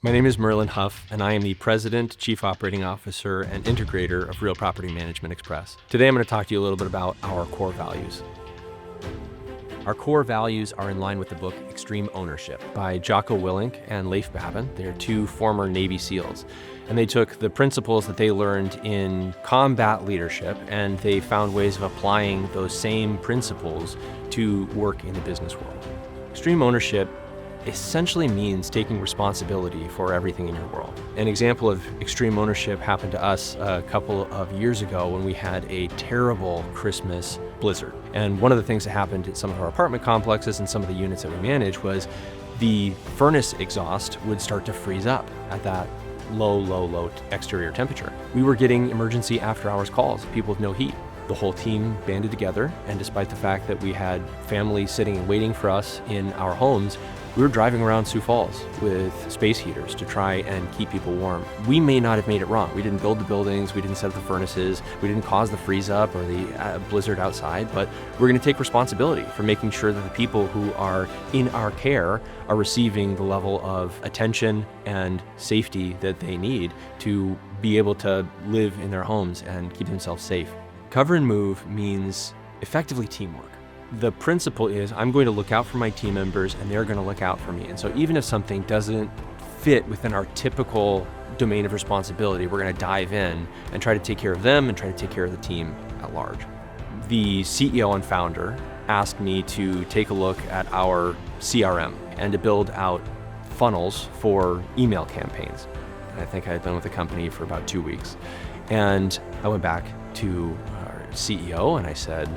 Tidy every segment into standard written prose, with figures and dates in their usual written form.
My name is Merlin Huff, and I am the President, Chief Operating Officer, and Integrator of Real Property Management Express. Today I'm going to talk to you a little bit about our core values. Our core values are in line with the book Extreme Ownership by Jocko Willink and Leif Babin. They're two former Navy SEALs. And they took the principles that they learned in combat leadership and they found ways of applying those same principles to work in the business world. Extreme ownership essentially means taking responsibility for everything in your world. An example of extreme ownership happened to us a couple of years ago when we had a terrible Christmas blizzard. And one of the things that happened at some of our apartment complexes and some of the units that we manage was the furnace exhaust would start to freeze up at that low exterior temperature. We were getting emergency after-hours calls, people with no heat. The whole team banded together, and despite the fact that we had families sitting and waiting for us in our homes, we were driving around Sioux Falls with space heaters to try and keep people warm. We may not have made it wrong. We didn't build the buildings, we didn't set up the furnaces, we didn't cause the freeze up or the blizzard outside, but we're gonna take responsibility for making sure that the people who are in our care are receiving the level of attention and safety that they need to be able to live in their homes and keep themselves safe. Cover and move means effectively teamwork. The principle is I'm going to look out for my team members and they're going to look out for me. And so even if something doesn't fit within our typical domain of responsibility, we're going to dive in and try to take care of them and try to take care of the team at large. The CEO and founder asked me to take a look at our CRM and to build out funnels for email campaigns. And I think I had been with the company for about 2 weeks. And I went back to our CEO and I said,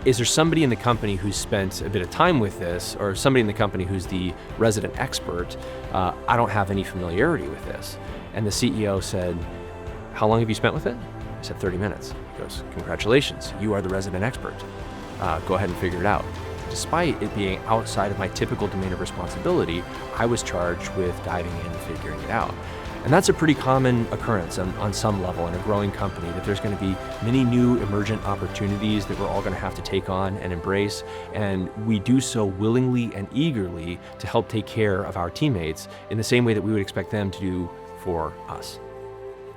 is there somebody in the company who's spent a bit of time with this, or somebody in the company who's the resident expert? I don't have any familiarity with this. And the CEO said, how long have you spent with it? I said, 30 minutes. He goes, congratulations, you are the resident expert. Go ahead and figure it out. Despite it being outside of my typical domain of responsibility, I was charged with diving in and figuring it out. And that's a pretty common occurrence on some level in a growing company, that there's going to be many new emergent opportunities that we're all going to have to take on and embrace. And we do so willingly and eagerly to help take care of our teammates in the same way that we would expect them to do for us.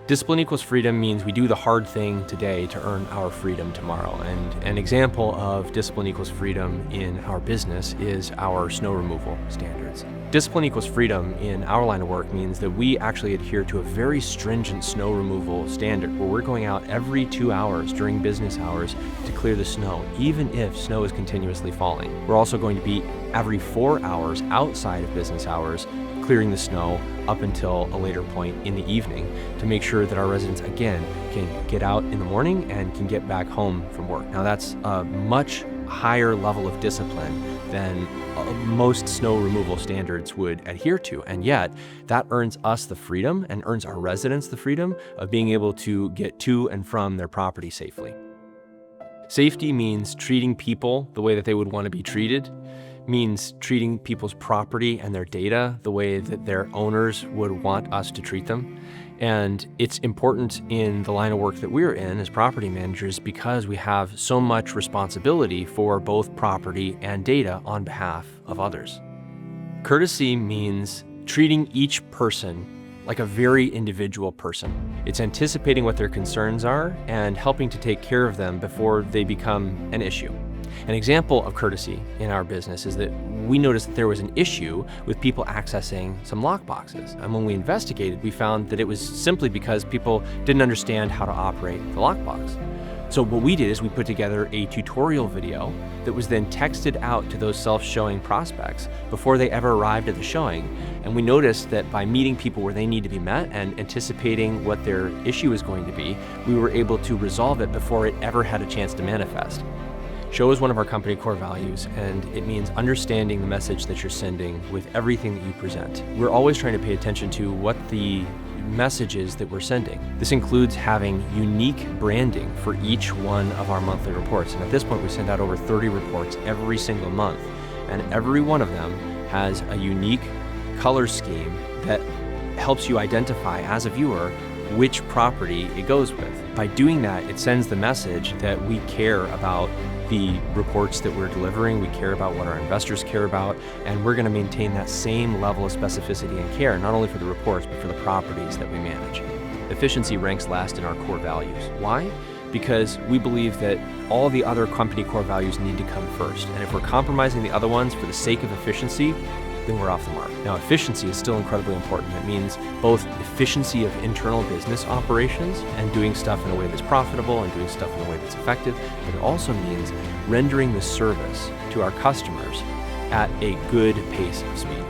Discipline equals freedom means we do the hard thing today to earn our freedom tomorrow. And an example of discipline equals freedom in our business is our snow removal standards. Discipline equals freedom in our line of work means that we actually adhere to a very stringent snow removal standard where we're going out every 2 hours during business hours to clear the snow, even if snow is continuously falling. We're also going to be every 4 hours outside of business hours clearing the snow up until a later point in the evening to make sure that our residents, again, can get out in the morning and can get back home from work. Now that's a much higher level of discipline than most snow removal standards would adhere to. And yet that earns us the freedom and earns our residents the freedom of being able to get to and from their property safely. Safety means treating people the way that they would want to be treated, means treating people's property and their data the way that their owners would want us to treat them. And it's important in the line of work that we're in as property managers because we have so much responsibility for both property and data on behalf of others. Courtesy means treating each person like a very individual person. It's anticipating what their concerns are and helping to take care of them before they become an issue. An example of courtesy in our business is that we noticed that there was an issue with people accessing some lockboxes. And when we investigated, we found that it was simply because people didn't understand how to operate the lockbox. So what we did is we put together a tutorial video that was then texted out to those self-showing prospects before they ever arrived at the showing. And we noticed that by meeting people where they need to be met and anticipating what their issue is going to be, we were able to resolve it before it ever had a chance to manifest. Show is one of our company core values, and it means understanding the message that you're sending with everything that you present. We're always trying to pay attention to what the messages that we're sending. This includes having unique branding for each one of our monthly reports. And at this point, we send out over 30 reports every single month. And every one of them has a unique color scheme that helps you identify as a viewer which property it goes with. By doing that, it sends the message that we care about the reports that we're delivering. We care about what our investors care about, and we're going to maintain that same level of specificity and care, not only for the reports, but for the properties that we manage. Efficiency ranks last in our core values. Why? Because we believe that all the other company core values need to come first. And if we're compromising the other ones for the sake of efficiency, then we're off the mark. Now, efficiency is still incredibly important. That means both efficiency of internal business operations and doing stuff in a way that's profitable and doing stuff in a way that's effective, but it also means rendering the service to our customers at a good pace of speed.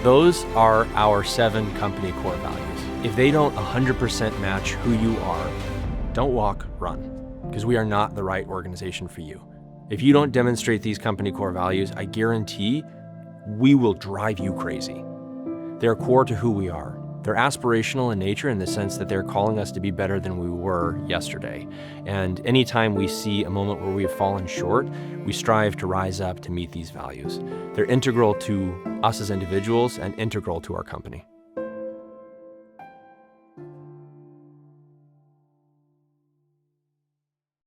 Those are our 7 company core values. If they don't 100% match who you are, don't walk, run, because we are not the right organization for you. If you don't demonstrate these company core values, I guarantee we will drive you crazy. They're core to who we are. They're aspirational in nature in the sense that they're calling us to be better than we were yesterday. And anytime we see a moment where we have fallen short, we strive to rise up to meet these values. They're integral to us as individuals and integral to our company.